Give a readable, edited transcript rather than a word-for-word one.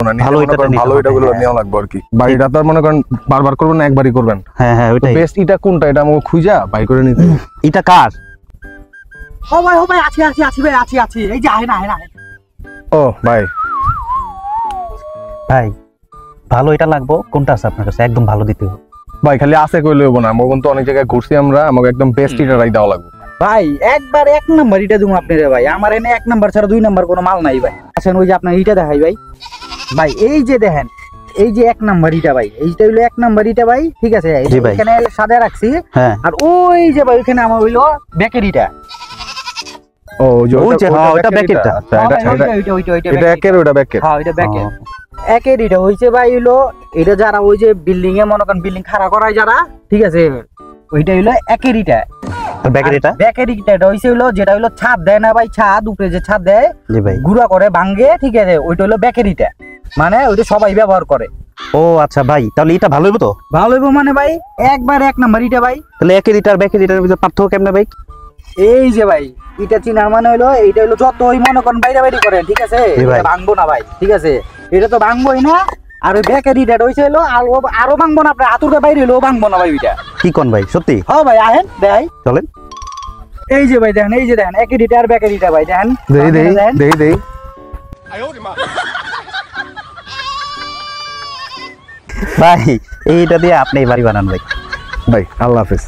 না, ভালো ভালো ইটাগুলো নেওয়া লাগবে আর কি। বাড়িটা তো আর মনে করেন বারবার করবেন না, একবারই করবেন। হ্যাঁ হ্যাঁ ওইটাই। বেস্ট ইটা কোনটা, এটা আমাকে খুঁজা বাই করে নিতে। এটা কার? ও ভাই আছি ভাই, আছি এই যে আয় না। ও ভাই ভাই ভালো এটা লাগবো, কোনটা আছে আপনার কাছে একদম ভালো দিতে হবে? ভাই খালি আছে কইলে হবো না, আমাকে তো অনেক জায়গায় ঘুরছি আমরা, আমাকে একদম বেস্ট ইটারাই দেওয়া লাগবে। ভাই একবার এক নাম্বার ইটা দিমু আপনারে ভাই, আমার এনে এক নাম্বার ছাড়া দুই নাম্বার কোনো মাল নাই ভাই। আসেন ওই যে আপনার ইটা দেখাই ভাই। ভাই এই যে দেখেন, এই যে এক নাম্বার ইটা ভাই, এইটা হইলো এক নাম্বার ইটা ভাই, ঠিক আছে? এখানে সাদা রাখছি। হ্যাঁ। আর ওই যে ভাই ওখানে আমার হইলো ব্যাকের ইটা। ও যে ওটা ব্যাকেটটা। এটা একের, ওটা ব্যাকের। হ্যাঁ ওইটা ব্যাকের। একের ইটা হইছে ভাই হইলো, এটা যারা ওই যে বিল্ডিং এ মনে করেন বিল্ডিং খাড়া করায় যারা, ঠিক আছে? ওইটা হইলো একের ইটা। ব্যাকের এটা? ব্যাকের ইটা হইছে হইলো যেটা হইলো ছাদ দেয় না ভাই, ছাদ উপরে যে ছাদ দেয় গুড়া করে ভাঙ্গে, ঠিক আছে? ওইটা হইলো ব্যাকের ইটা, মানে ওইটা সবাই ব্যবহার করে। ও আচ্ছা ভাই, তাহলে এটা ভালো হইব তো? ভালো হইব মানে ভাই একবার এক নাম্বার ইটা ভাই। তাহলে একের ইটার ব্যাকের ইটার ভিতরে পার্থক্য কেমনে ভাই? এই যে ভাই ইটা চিনার মানে হইলো, এইটা হইলো যতই মনে করেন বাইরে করেন, ঠিক আছে? ভাঙবো না ভাই, ঠিক আছে? এটা তো ভাঙবোই না। আর ওই ব্যাকের ইটা হইছে হইলো আরো ভাঙবো না, আপনার হাতুড়ে বাইরে হইলো ভাঙবো না ভাই ওইটা। কি কোন ভাই সত্যি? হ্যাঁ ভাই আহেন দেখাই, চলেন। এই যে ভাই দেখেন, এই যে দেখেন একের ইটা আর ব্যাকের ইটা ভাই দেখেন। দেই ভাই এইটা দিয়ে আপনি বাড়ি বানান ভাই। ভাই আল্লাহ হাফেজ।